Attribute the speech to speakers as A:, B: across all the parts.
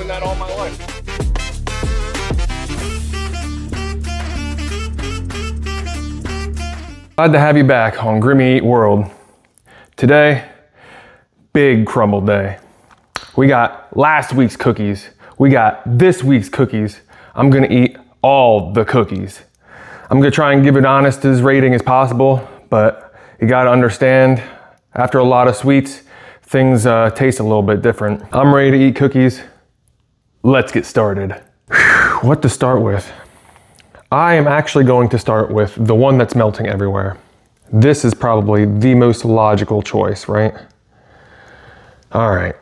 A: doing that all my life. Glad to have you back on Grimmy Eat World. Today, big crumble day. We got last week's cookies. We got this week's cookies. I'm gonna eat all the cookies. I'm gonna try and give it an honest as rating as possible, but you gotta understand, after a lot of sweets, things taste a little bit different. I'm ready to eat cookies. Let's get started. What to start with? I am actually going to start with the one that's melting everywhere. This is probably the most logical choice, right? All right.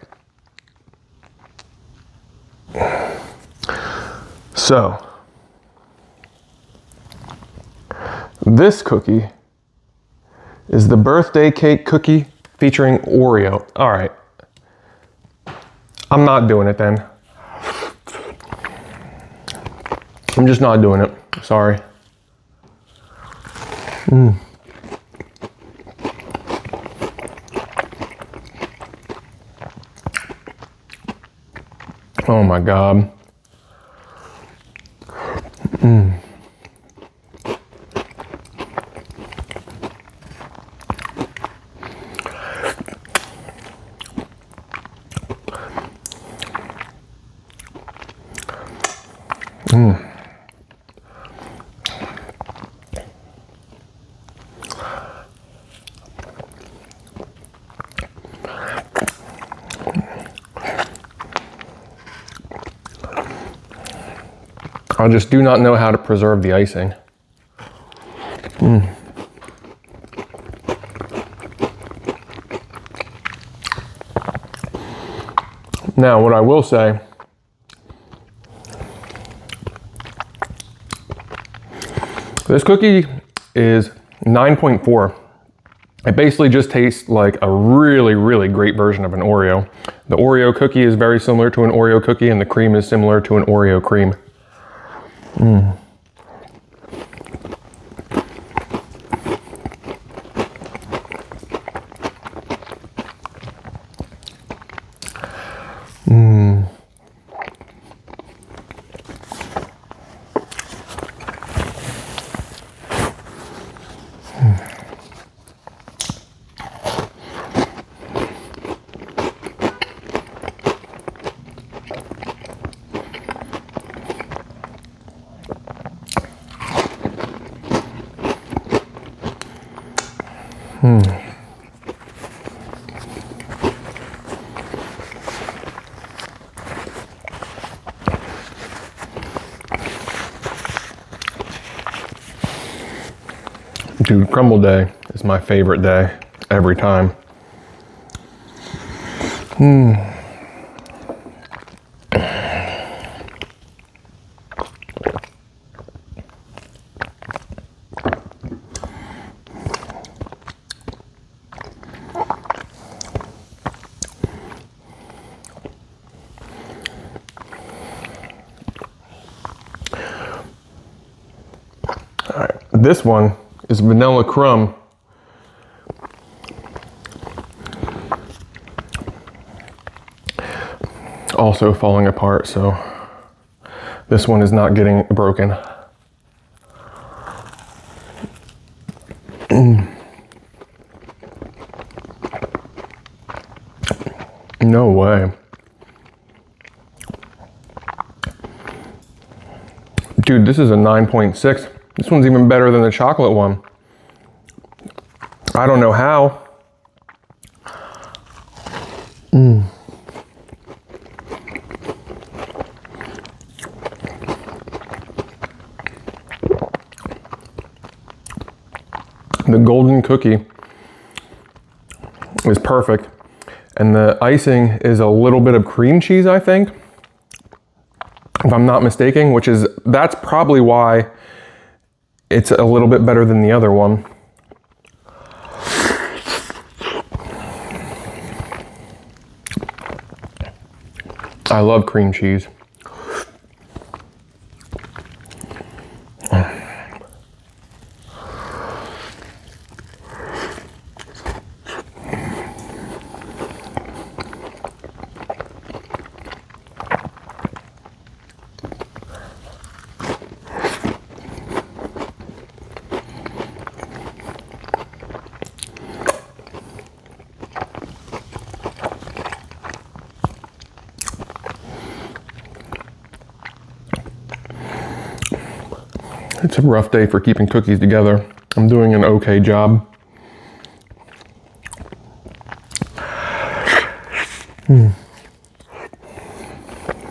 A: So, this cookie is the birthday cake cookie featuring Oreo. All right. I'm not doing it then. I'm just not doing it. Sorry. Oh my God. I just do not know how to preserve the icing. Now, what I will say, this cookie is 9.4. It basically just tastes like a really, really great version of an Oreo. The Oreo cookie is very similar to an Oreo cookie, and the cream is similar to an Oreo cream. Dude, crumble day is my favorite day every time. All right, this one is vanilla crumb. Also falling apart, so this one is not getting broken. No way. Dude, this is a 9.6. This one's even better than the chocolate one. I don't know how. The golden cookie is perfect. And the icing is a little bit of cream cheese, I think, if I'm not mistaken, that's probably why it's a little bit better than the other one. I love cream cheese. It's a rough day for keeping cookies together. I'm doing an okay job. Mm.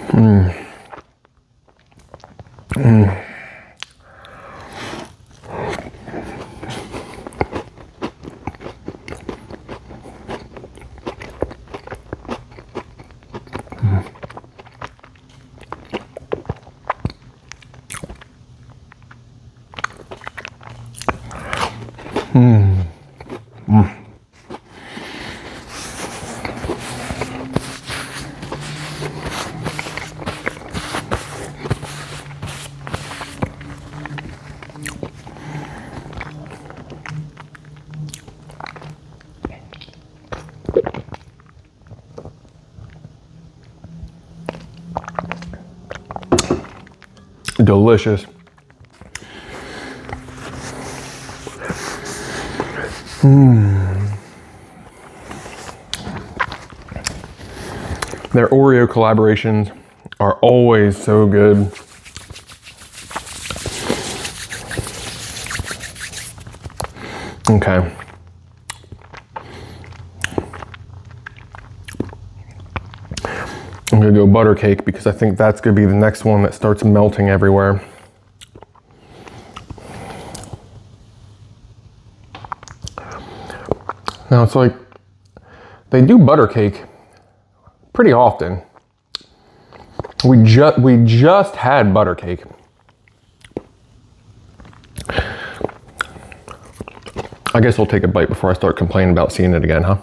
A: Mm. Mm. Mm. Mm. Delicious. Their Oreo collaborations are always so good. Okay. I'm gonna go butter cake because I think that's gonna be the next one that starts melting everywhere. Now it's like, they do butter cake pretty often. We just had butter cake. I guess I'll take a bite before I start complaining about seeing it again, huh?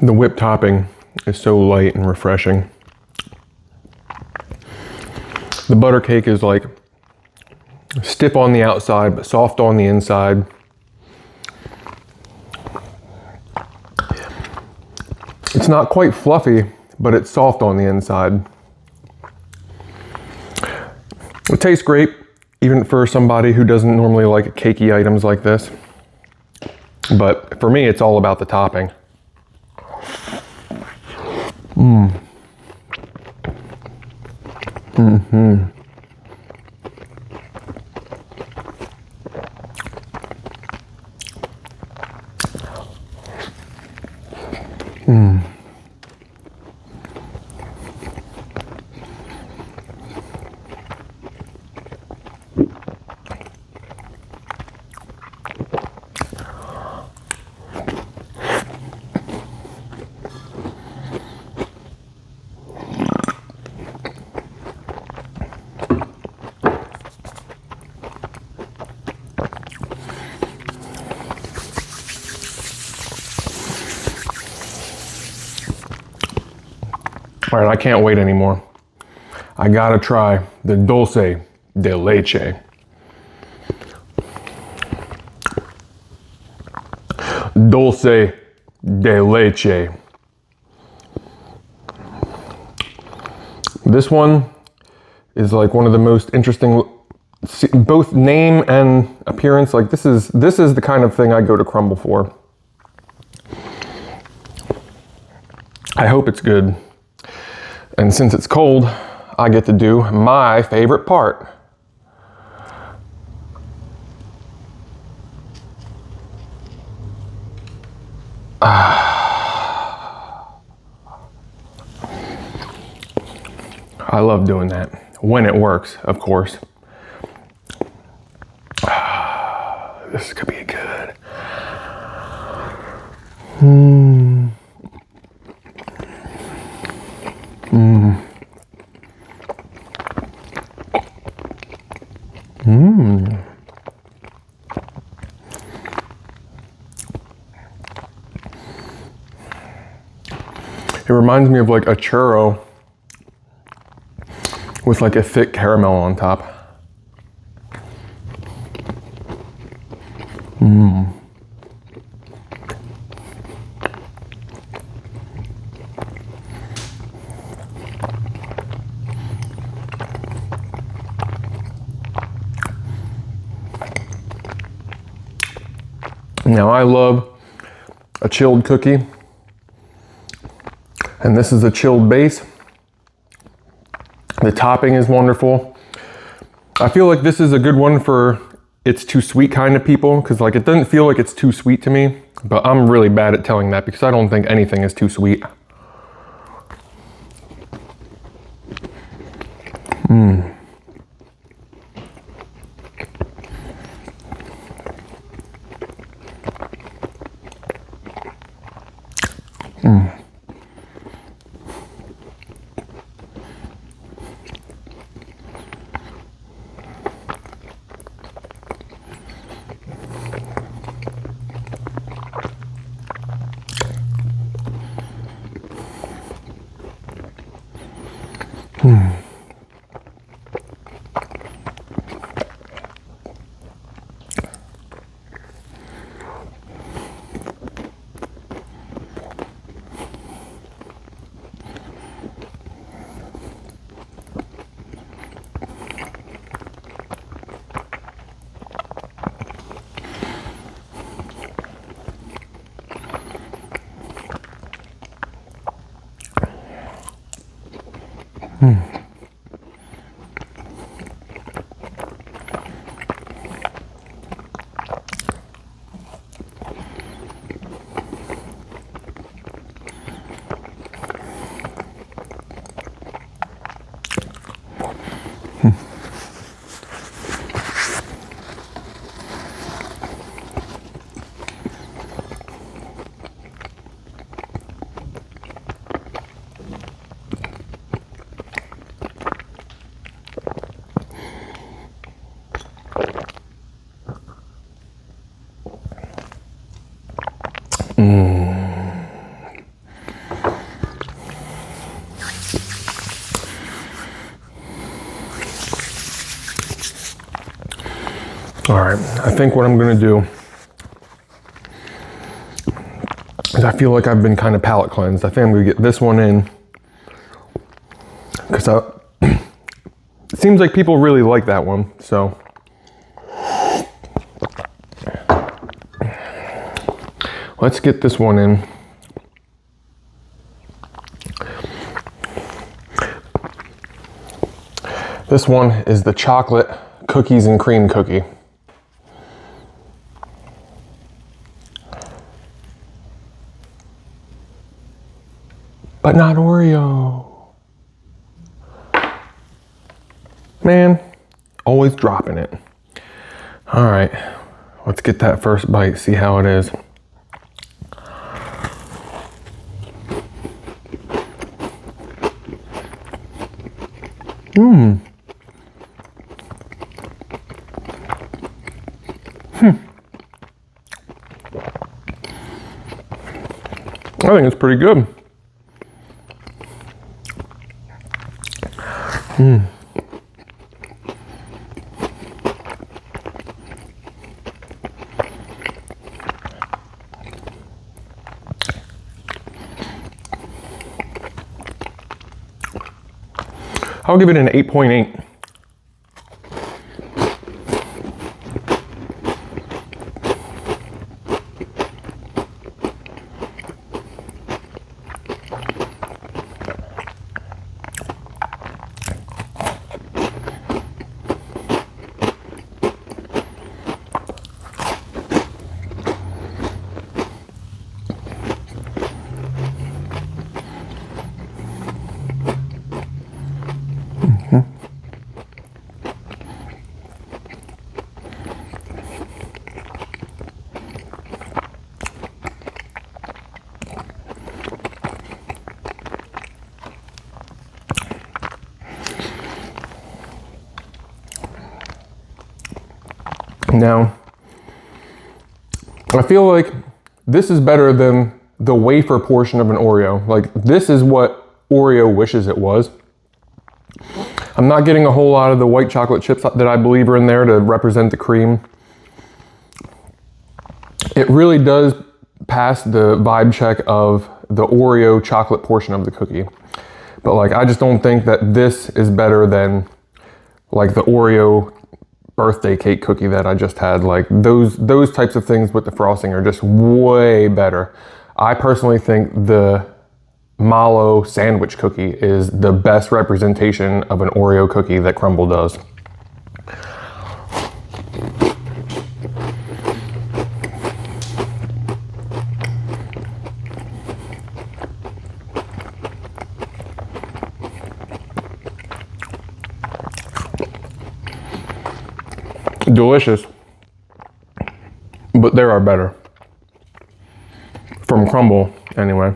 A: The whipped topping is so light and refreshing. The butter cake is like stiff on the outside, but soft on the inside. It's not quite fluffy, but it's soft on the inside. It tastes great, even for somebody who doesn't normally like cakey items like this. But for me, it's all about the topping. Mm-hmm. All right, I can't wait anymore. I gotta try the Dulce De Leche. Dulce De Leche. This one is like one of the most interesting, both name and appearance. Like this is the kind of thing I go to Crumbl for. I hope it's good. And since it's cold, I get to do my favorite part. I love doing that, when it works, of course. This could be good. It reminds me of like a churro with like a thick caramel on top. Now I love a chilled cookie, and this is a chilled base. The topping is wonderful. I feel like this is a good one for it's too sweet kind of people, because like it doesn't feel like it's too sweet to me, but I'm really bad at telling that because I don't think anything is too sweet. All right, I think what I'm gonna do is I feel like I've been kind of palate cleansed. I think I'm gonna get this one in because it seems like people really like that one, so. Let's get this one in. This one is the chocolate cookies and cream cookie. But not Oreo. Man, always dropping it. All right, let's get that first bite, see how it is. I think it's pretty good. I'll give it an 8.8. Now, I feel like this is better than the wafer portion of an Oreo. Like, this is what Oreo wishes it was. I'm not getting a whole lot of the white chocolate chips that I believe are in there to represent the cream. It really does pass the vibe check of the Oreo chocolate portion of the cookie. But like, I just don't think that this is better than like the Oreo birthday cake cookie that I just had. Like those types of things with the frosting are just way better. I personally think the mallow sandwich cookie is the best representation of an Oreo cookie that Crumbl does. Delicious, but there are better. From Crumbl, anyway.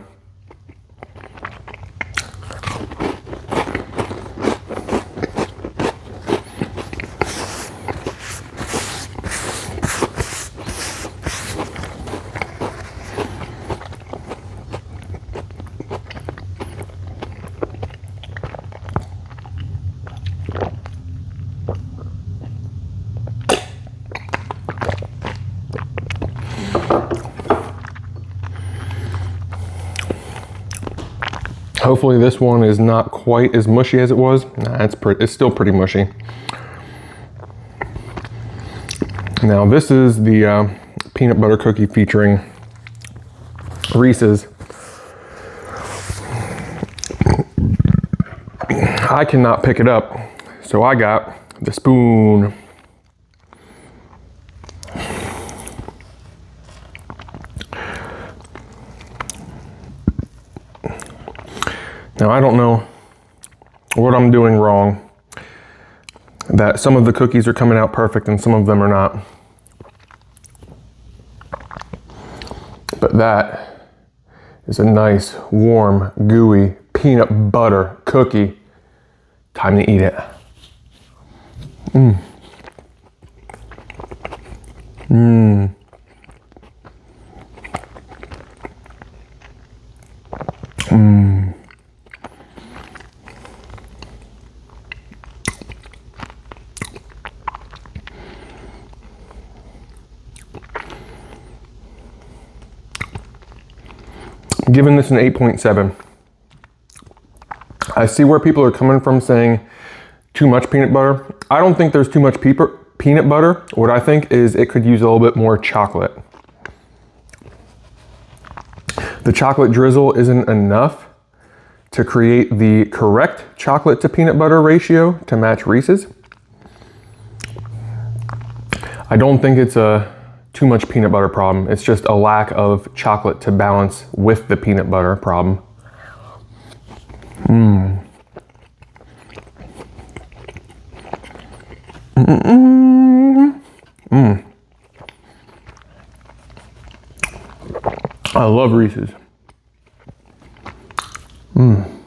A: Hopefully this one is not quite as mushy as it was. Nah, it's still pretty mushy. Now this is the peanut butter cookie featuring Reese's. I cannot pick it up, so I got the spoon. Now I don't know what I'm doing wrong, that some of the cookies are coming out perfect and some of them are not. But that is a nice, warm, gooey peanut butter cookie. Time to eat it. Mmm. Mmm. Mmm. Giving this an 8.7. I see where people are coming from saying too much peanut butter. I don't think there's too much peanut butter. What I think is it could use a little bit more chocolate. The chocolate drizzle isn't enough to create the correct chocolate to peanut butter ratio to match Reese's. I don't think it's a too much peanut butter problem. It's just a lack of chocolate to balance with the peanut butter problem. Mmm. Mmm. Mmm. I love Reese's. Mmm.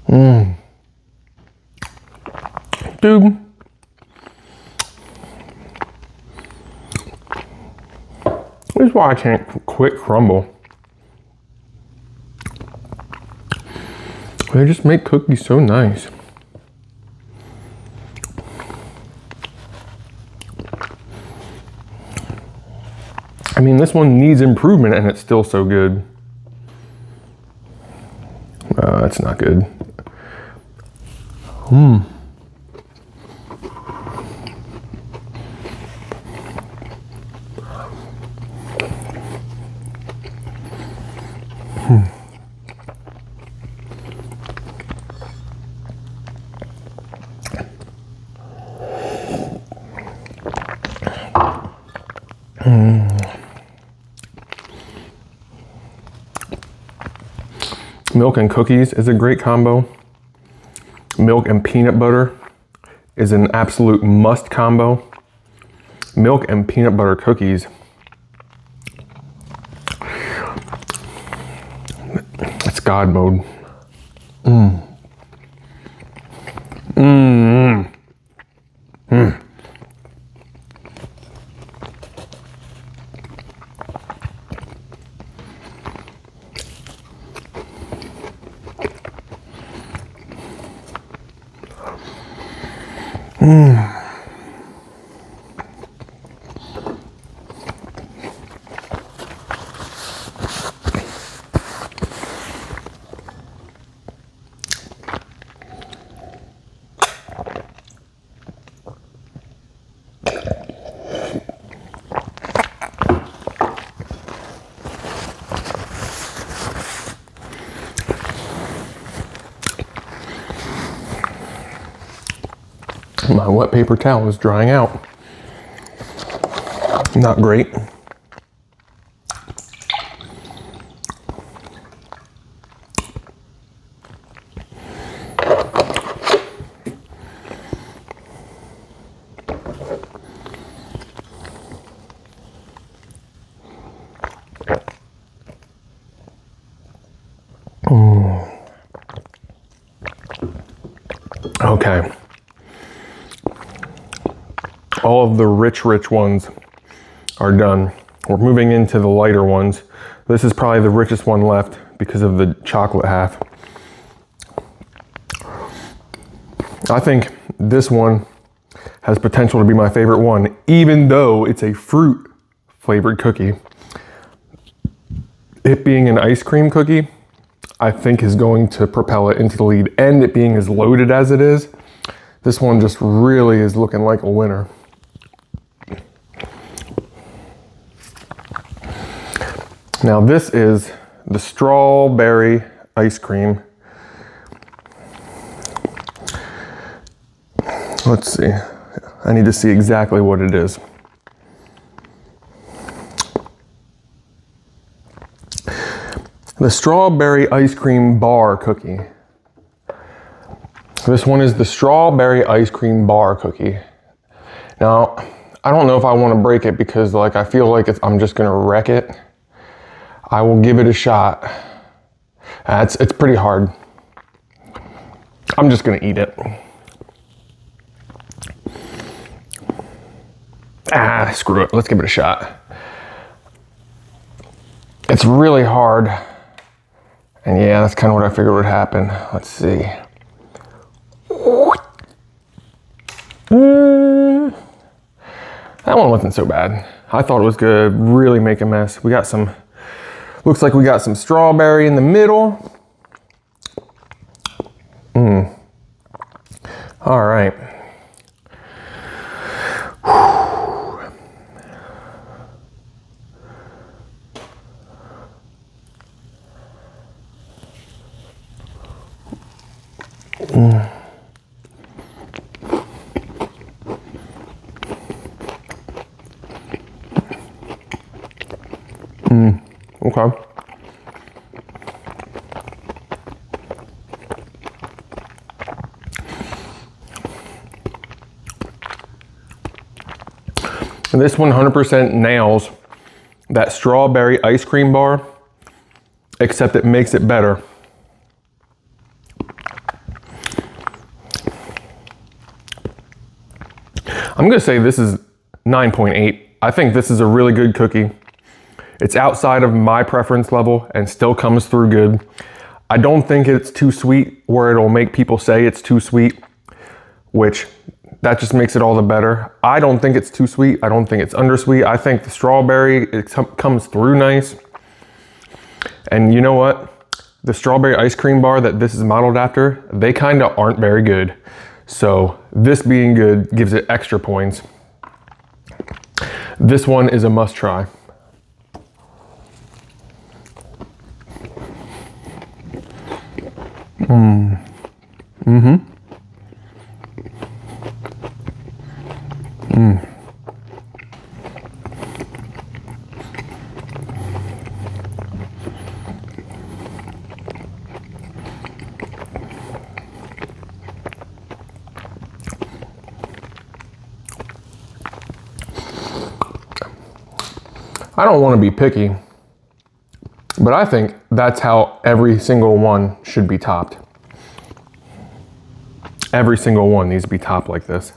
A: Mmm. Dude. This is why I can't quit Crumbl. They just make cookies so nice. I mean, this one needs improvement and it's still so good. That's not good. Mmm. Milk and cookies is a great combo. Milk and peanut butter is an absolute must combo. Milk and peanut butter cookies. It's God mode. Mmm. Mmm. Mmm. My wet paper towel is drying out. Not great. Okay. All of the rich ones are done. We're moving into the lighter ones. This is probably the richest one left because of the chocolate half. I think this one has potential to be my favorite one, even though it's a fruit flavored cookie. It being an ice cream cookie, I think is going to propel it into the lead, and it being as loaded as it is, this one just really is looking like a winner. Now this is the strawberry ice cream. Let's see, I need to see exactly what it is. The strawberry ice cream bar cookie. This one is the strawberry ice cream bar cookie. Now, I don't know if I want to break it because like I feel like I'm just gonna wreck it. I will give it a shot. It's pretty hard. I'm just gonna eat it. Screw it, let's give it a shot. It's really hard. And yeah, that's kind of what I figured would happen. Let's see. That one wasn't so bad. I thought it was good, really make a mess. We got some, looks like we got some strawberry in the middle. All right. Okay. And this 100% nails that strawberry ice cream bar, except it makes it better. I'm gonna say this is 9.8. I think this is a really good cookie. It's outside of my preference level and still comes through good. I don't think it's too sweet where it'll make people say it's too sweet, which that just makes it all the better. I don't think it's too sweet. I don't think it's undersweet. I think the strawberry, it comes through nice. And you know what? The strawberry ice cream bar that this is modeled after, they kind of aren't very good. So this being good gives it extra points. This one is a must try. I don't want to be picky, but I think that's how every single one should be topped. Every single one needs to be topped like this.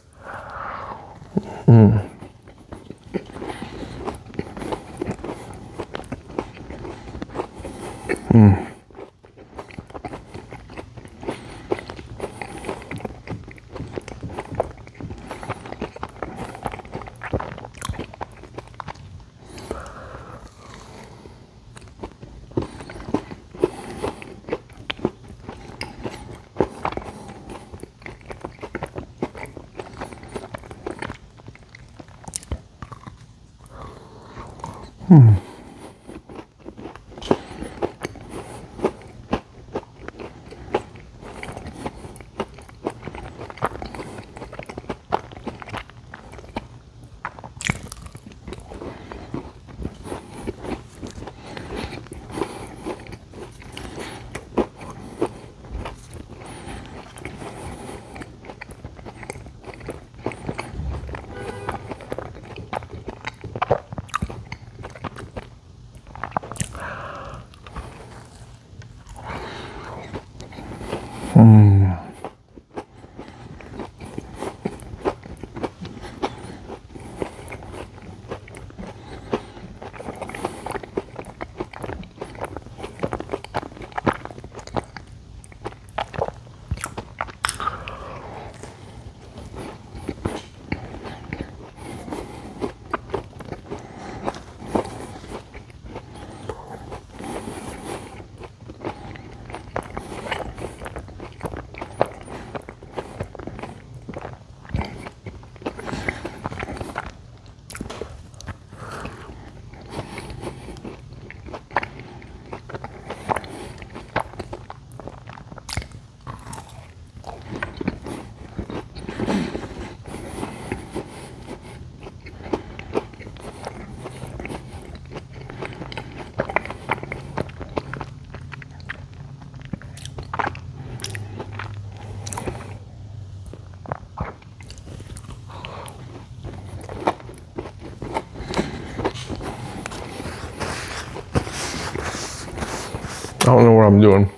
A: I don't know what I'm doing.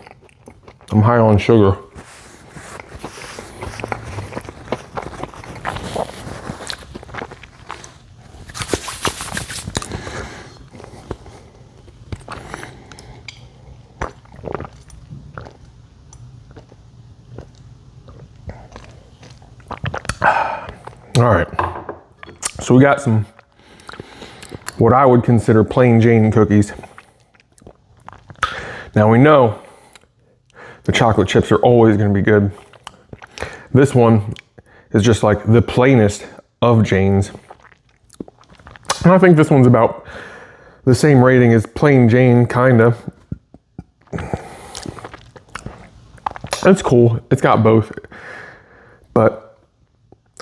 A: I'm high on sugar. All right, so we got some, what I would consider plain Jane cookies. Now we know the chocolate chips are always gonna be good. This one is just like the plainest of Jane's. And I think this one's about the same rating as plain Jane, kinda. It's cool, it's got both, but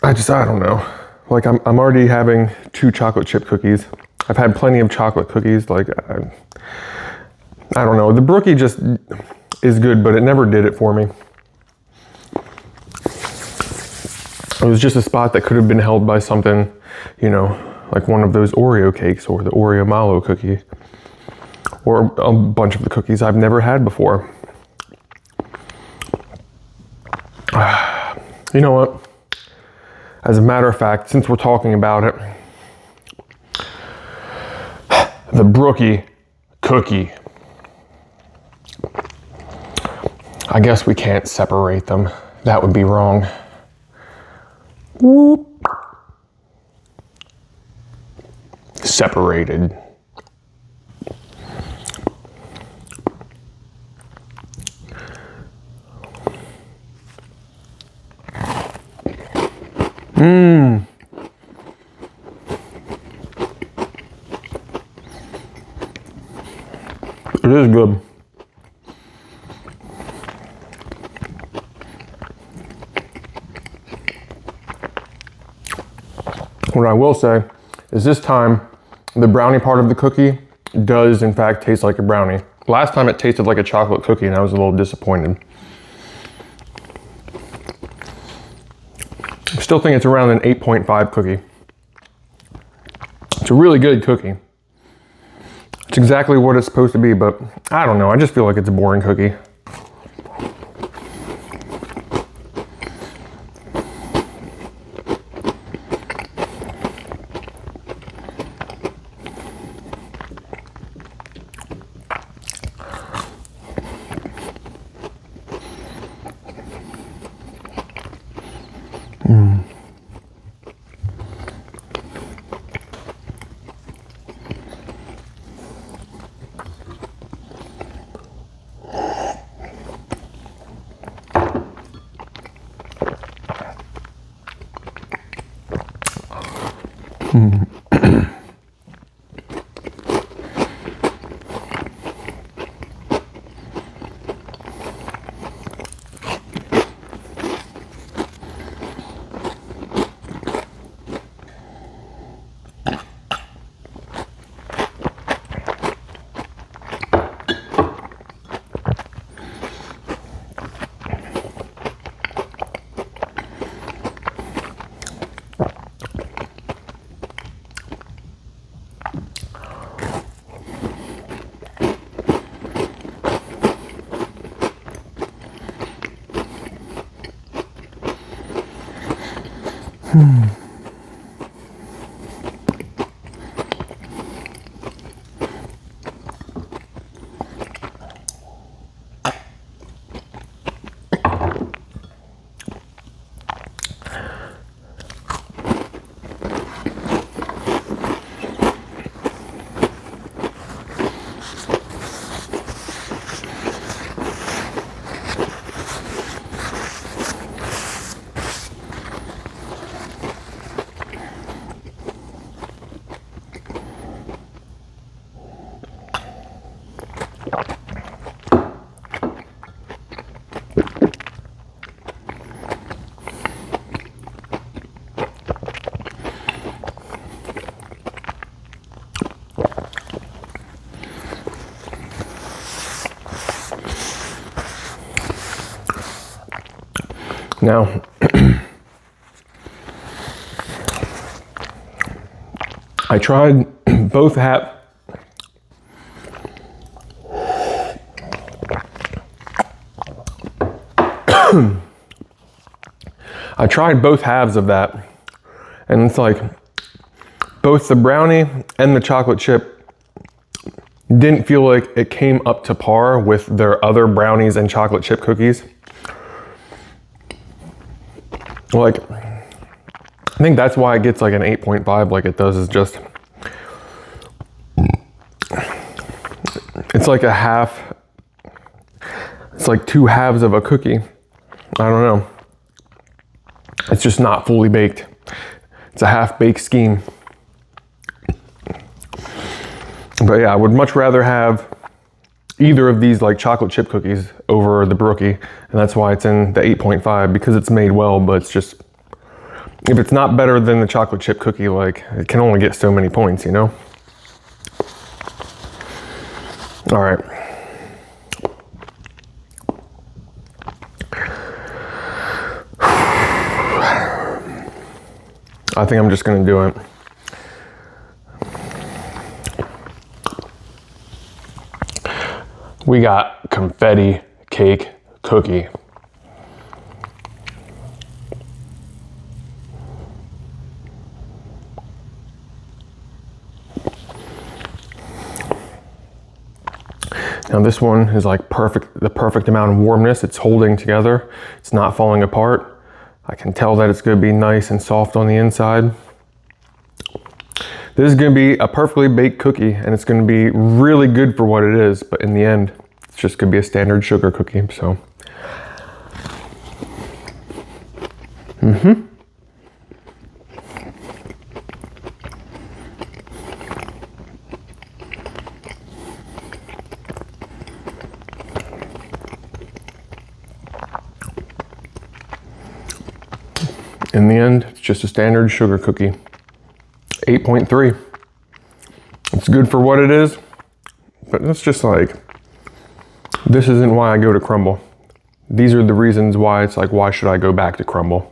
A: I don't know. Like I'm already having 2 chocolate chip cookies. I've had plenty of chocolate cookies. Like, I don't know. The Brookie just is good, but it never did it for me. It was just a spot that could have been held by something, you know, like one of those Oreo cakes or the Oreo Mallow cookie, or a bunch of the cookies I've never had before. You know what? As a matter of fact, since we're talking about it, the Brookie Cookie. I guess we can't separate them. That would be wrong. Whoop. Separated. Mmm. It is good. What I will say is this time, the brownie part of the cookie does in fact taste like a brownie. Last time it tasted like a chocolate cookie and I was a little disappointed. I still think it's around an 8.5 cookie. It's a really good cookie. It's exactly what it's supposed to be, but I don't know. I just feel like it's a boring cookie. Now, I tried both I tried both halves of that, and it's like both the brownie and the chocolate chip didn't feel like it came up to par with their other brownies and chocolate chip cookies. Like, I think that's why it gets like an 8.5 like it does, is just, it's like a half, it's like two halves of a cookie. I don't know. It's just not fully baked. It's a half-baked scheme. But yeah, I would much rather have either of these like chocolate chip cookies over the Brookie, and that's why it's in the 8.5, because it's made well, but it's just, if it's not better than the chocolate chip cookie, like, it can only get so many points, you know? All right. I think I'm just gonna do it. We got Confetti Cake Cookie. Now this one is like the perfect amount of warmness. It's holding together. It's not falling apart. I can tell that it's gonna be nice and soft on the inside. This is gonna be a perfectly baked cookie, and it's gonna be really good for what it is, but in the end, it's just gonna be a standard sugar cookie, so. In the end, it's just a standard sugar cookie. 8.3. It's good for what it is, but it's just like, this isn't why I go to Crumbl. These are the reasons why it's like, why should I go back to Crumbl?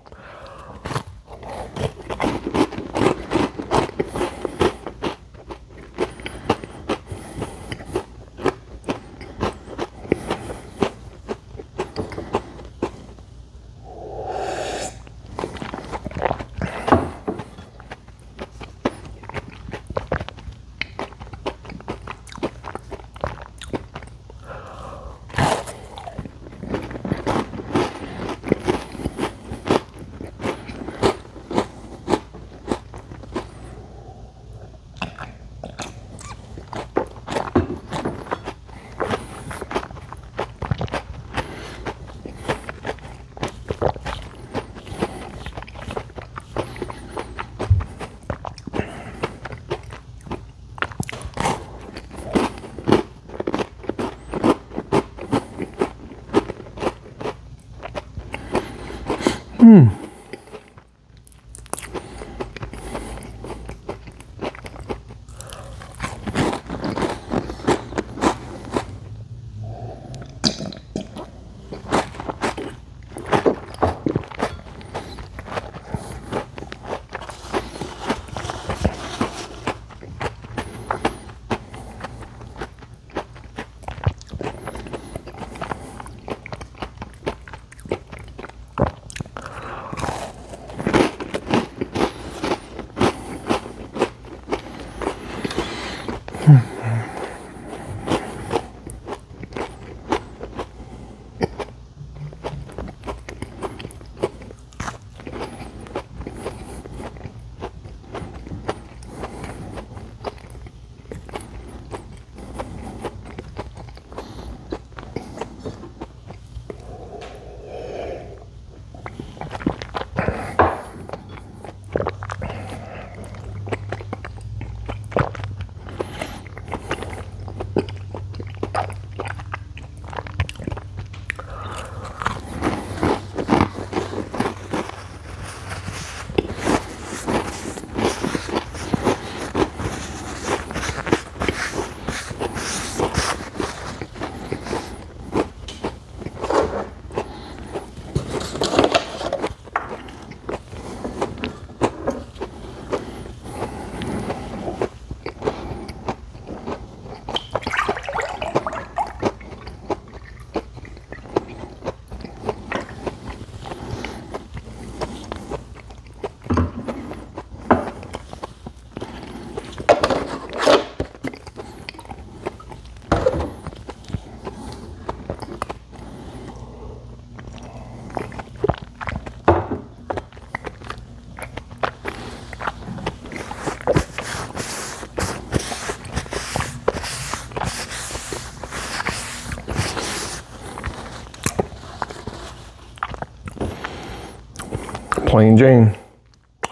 A: Plain Jane,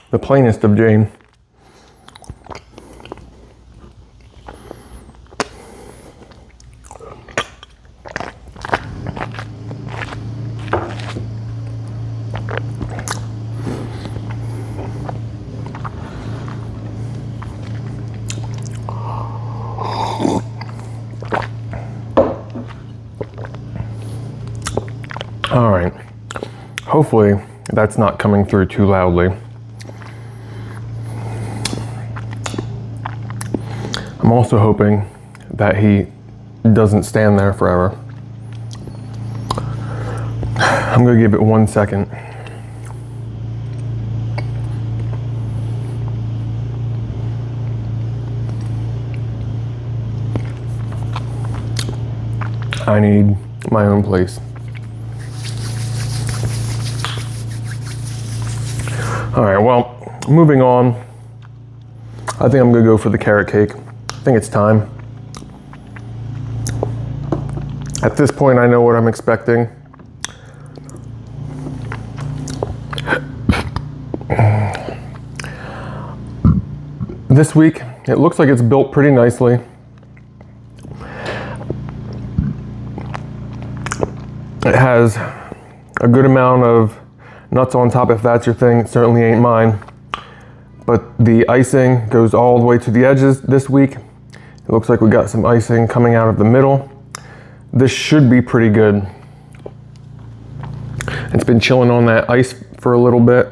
A: the plainest of Jane. All right, hopefully that's not coming through too loudly. I'm also hoping that he doesn't stand there forever. I'm gonna give it 1 second. I need my own place. All right, well, moving on. I think I'm gonna go for the carrot cake. I think it's time. At this point, I know what I'm expecting. This week, it looks like it's built pretty nicely. It has a good amount of nuts on top. If that's your thing, it certainly ain't mine. But the icing goes all the way to the edges this week. It looks like we got some icing coming out of the middle. This should be pretty good. It's been chilling on that ice for a little bit.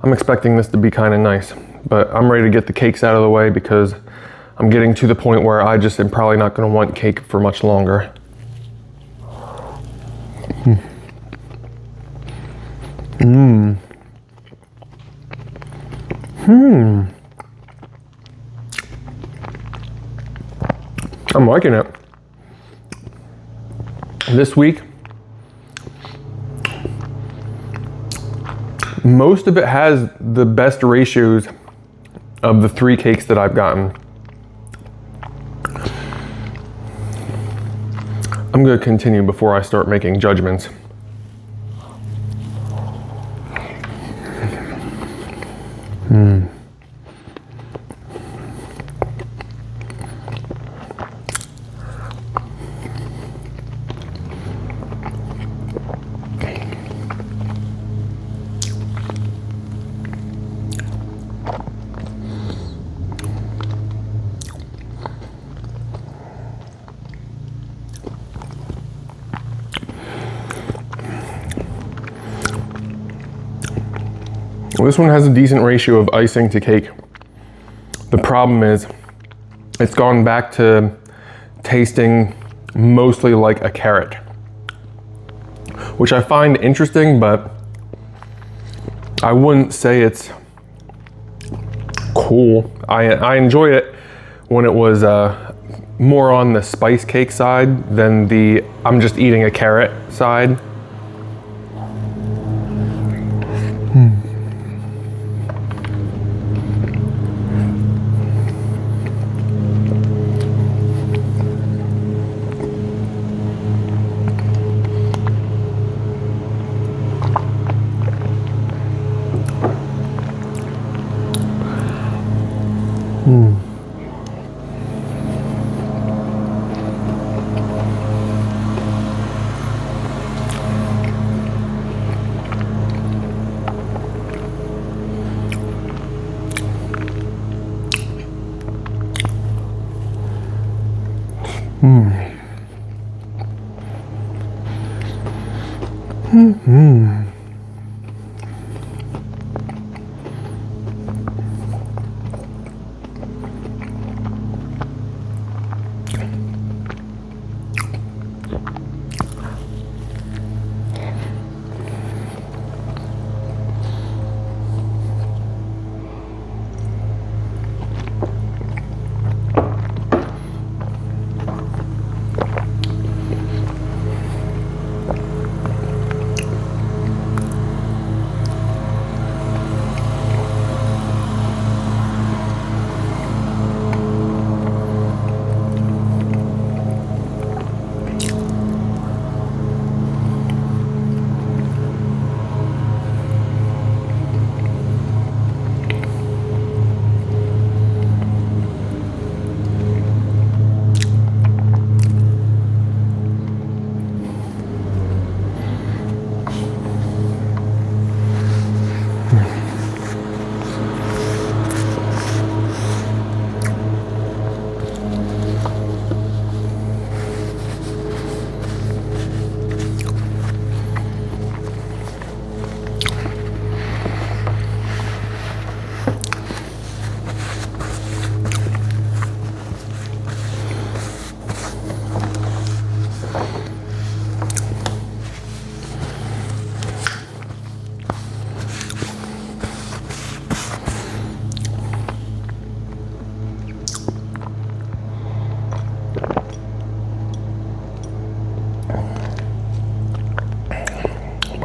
A: I'm expecting this to be kind of nice, but I'm ready to get the cakes out of the way because I'm getting to the point where I just am probably not going to want cake for much longer. I'm liking it. This week, most of it has the best ratios of the 3 cakes that I've gotten. I'm going to continue before I start making judgments. This one has a decent ratio of icing to cake. The problem is it's gone back to tasting mostly like a carrot, which I find interesting, but I wouldn't say it's cool. I enjoy it when it was more on the spice cake side than the I'm just eating a carrot side.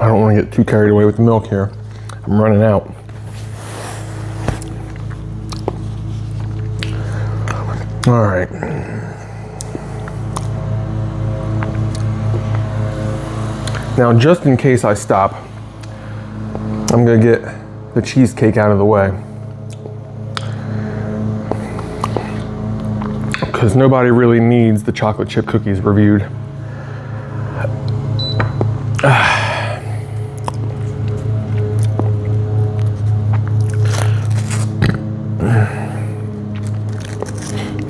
A: I don't want to get too carried away with the milk here. I'm running out. All right. Now, just in case I stop, I'm gonna get the cheesecake out of the way. Because nobody really needs the chocolate chip cookies reviewed.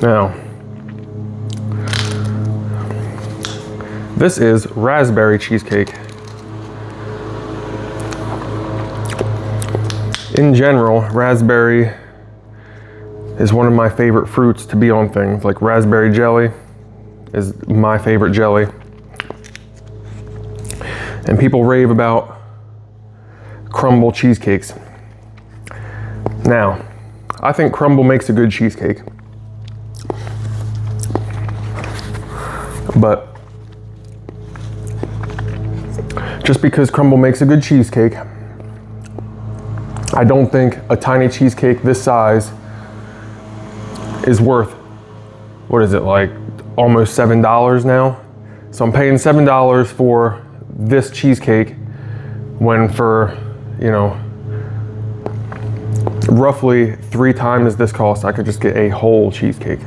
A: Now, this is raspberry cheesecake. In general, raspberry is one of my favorite fruits to be on things. Like raspberry jelly is my favorite jelly. And people rave about Crumbl cheesecakes. Now, I think Crumbl makes a good cheesecake. But just because Crumbl makes a good cheesecake, I don't think a tiny cheesecake this size is worth, what is it, like almost $7 now? So I'm paying $7 for this cheesecake when for, you know, roughly 3 times this cost, I could just get a whole cheesecake.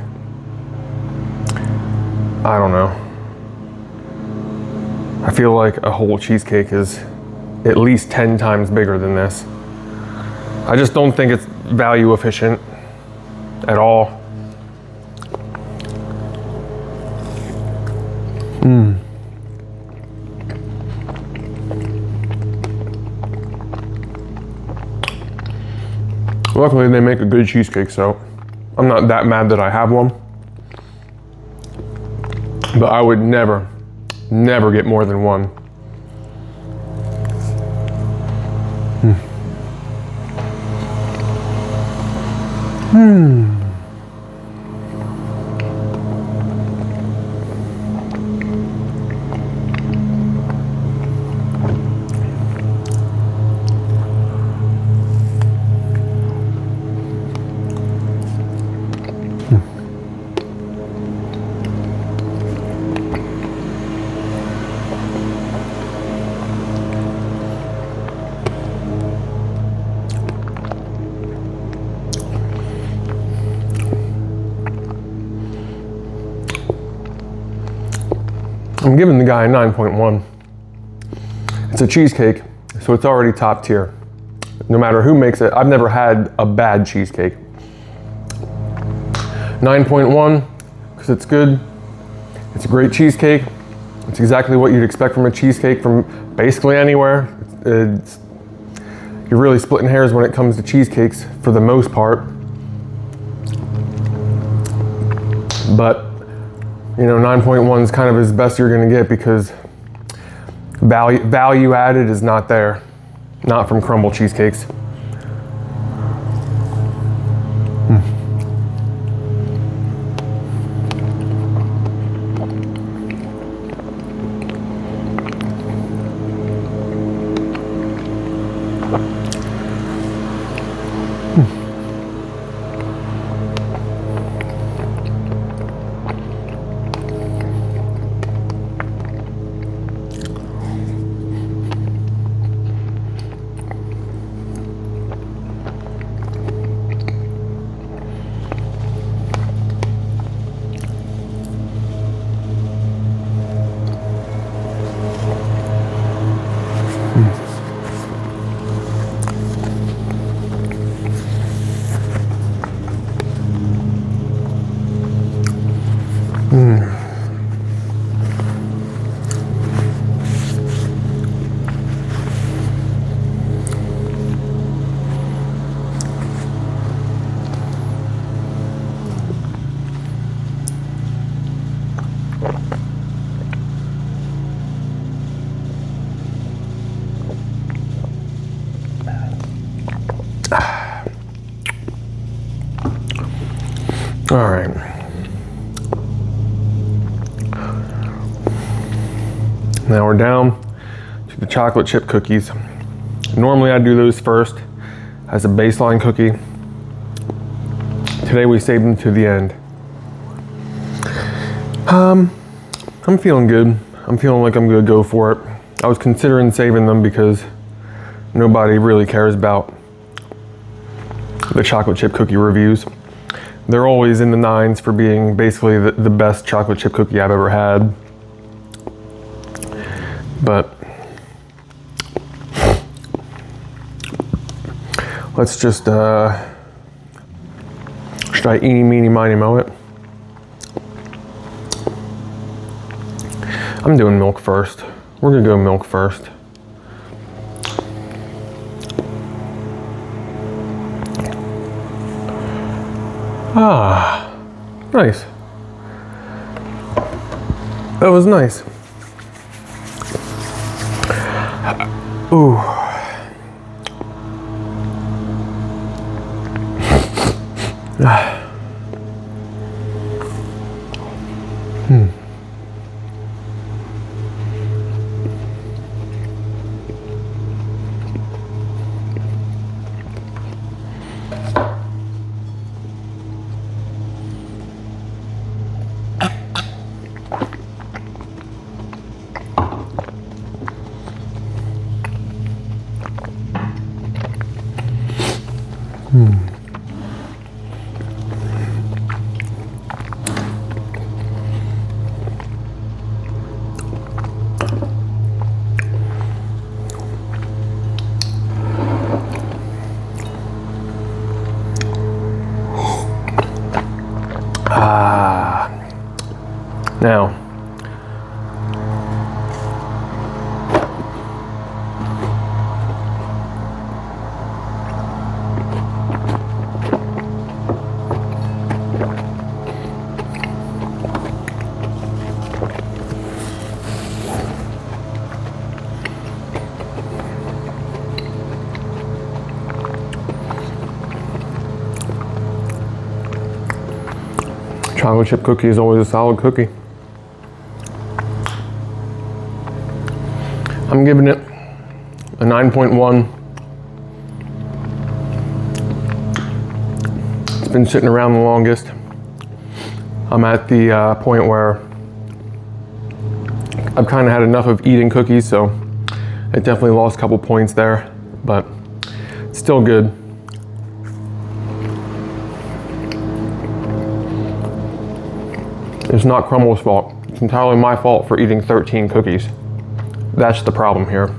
A: I don't know. I feel like a whole cheesecake is at least 10 times bigger than this. I just don't think it's value efficient at all. Luckily they make a good cheesecake, so I'm not that mad that I have one. But I would never get more than one. I'm giving the guy a 9.1. It's a cheesecake, so it's already top tier. No matter who makes it, I've never had a bad cheesecake. 9.1, because it's good. It's a great cheesecake. It's exactly what you'd expect from a cheesecake from basically anywhere. You're really splitting hairs when it comes to cheesecakes for the most part. But you know, 9.1 is kind of as best you're gonna get because value added is not there. Not from Crumbl cheesecakes. All right. Now we're down to the chocolate chip cookies. Normally I do those first as a baseline cookie. Today we saved them to the end. I'm feeling good. I'm feeling like I'm gonna go for it. I was considering saving them because nobody really cares about the chocolate chip cookie reviews. They're always in the 9s for being basically the best chocolate chip cookie I've ever had. But let's just, should I eeny, meeny, miny, moe it? I'm doing milk first. We're gonna go milk first. Ah, nice. That was nice. Ooh. Now, chocolate chip cookie is always a solid cookie. I'm giving it a 9.1. It's been sitting around the longest. I'm at the point where I've kind of had enough of eating cookies, so it definitely lost a couple points there, but it's still good. It's not Crumble's fault. It's entirely my fault for eating 13 cookies. That's the problem here.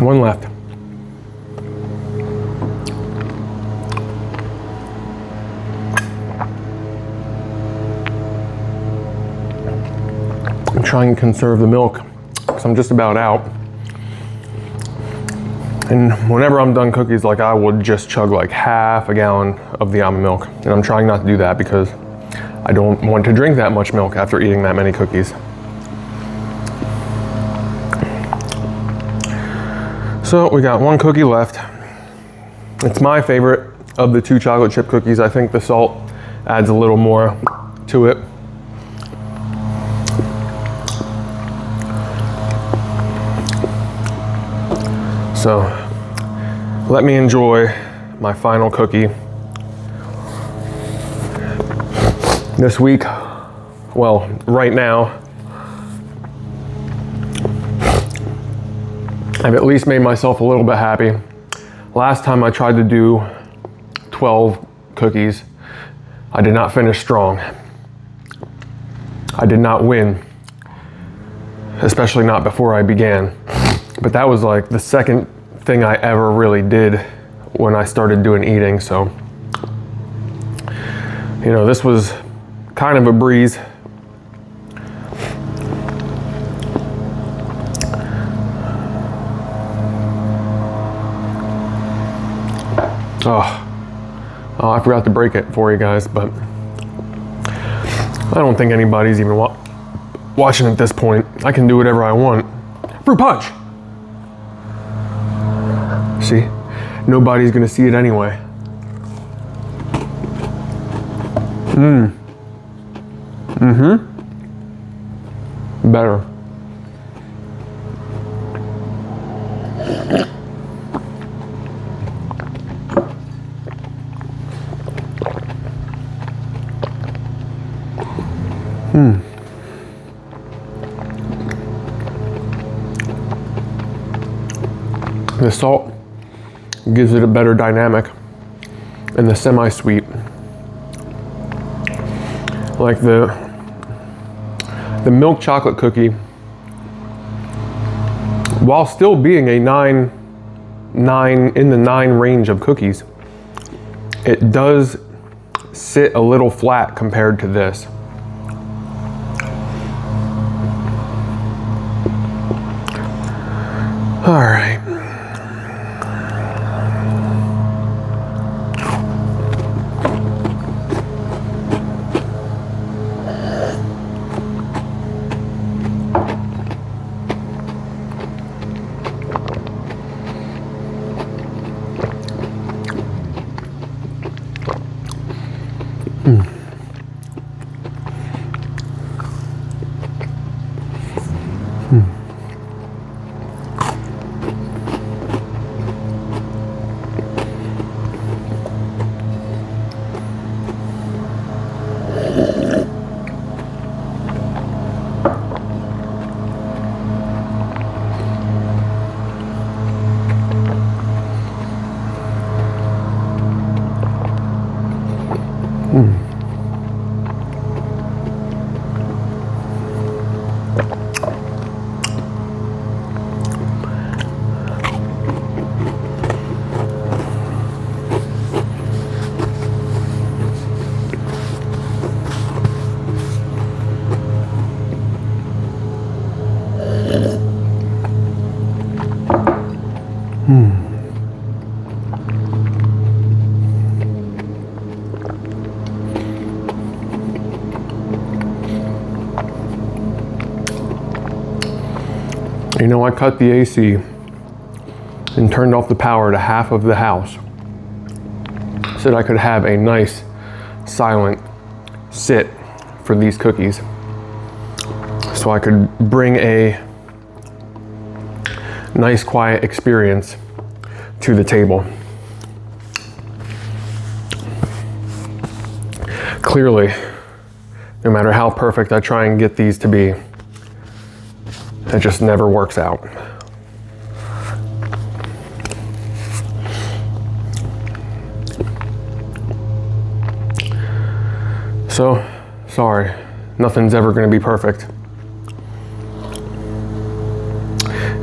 A: One left. I'm trying to conserve the milk because I'm just about out. And whenever I'm done cookies, like I would just chug like half a gallon of the almond milk. And I'm trying not to do that because I don't want to drink that much milk after eating that many cookies. So we got one cookie left. It's my favorite of the 2 chocolate chip cookies. I think the salt adds a little more to it. So let me enjoy my final cookie. This week, well, right now, I've at least made myself a little bit happy. Last time I tried to do 12 cookies, I did not finish strong. I did not win, especially not before I began. But that was like the second thing I ever really did when I started doing eating. So, you know, this was kind of a breeze. Oh, I forgot to break it for you guys, but I don't think anybody's even watching at this point. I can do whatever I want. Fruit punch! See? Nobody's gonna see it anyway. Better. The salt gives it a better dynamic, and the semi-sweet, like the milk chocolate cookie, while still being a 9 in the 9 range of cookies, it does sit a little flat compared to this. All right. You know, I cut the AC and turned off the power to half of the house so that I could have a nice, silent sit for these cookies. So I could bring a nice, quiet experience to the table. Clearly, no matter how perfect I try and get these to be, it just never works out. So, sorry, nothing's ever gonna be perfect.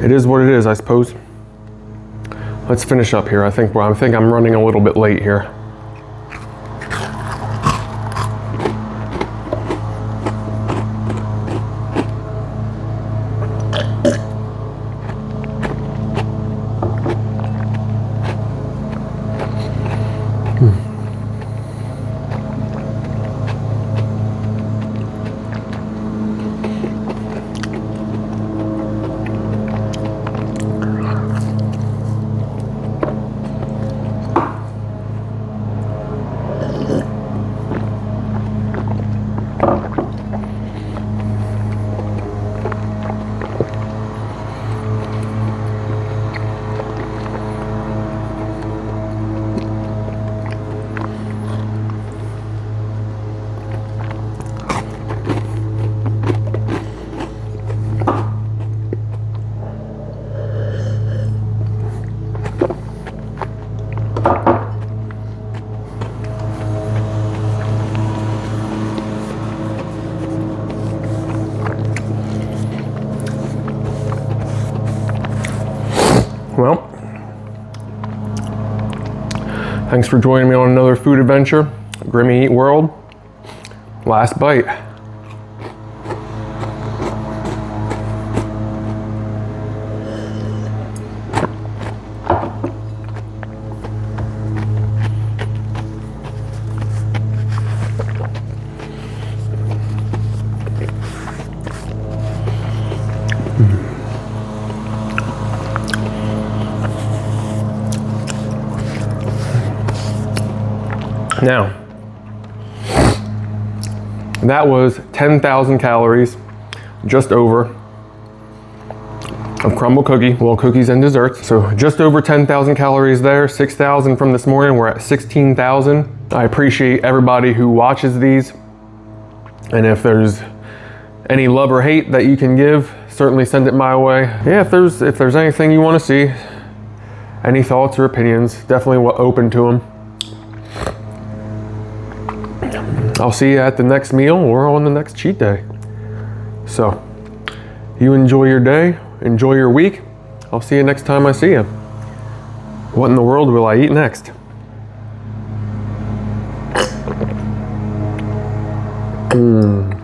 A: It is what it is, I suppose. let's finish up here. I think I'm running a little bit late here. Well, thanks for joining me on another food adventure. Grimmy Eat World. Last bite. Now, that was 10,000 calories, just over, of Crumbl cookie, well, cookies and desserts. So just over 10,000 calories there, 6,000 from this morning. We're at 16,000. I appreciate everybody who watches these. And if there's any love or hate that you can give, certainly send it my way. Yeah, if there's anything you want to see, any thoughts or opinions, definitely open to them. I'll see you at the next meal or on the next cheat day. So, you enjoy your day, enjoy your week. I'll see you next time I see you. What in the world will I eat next? Mmm.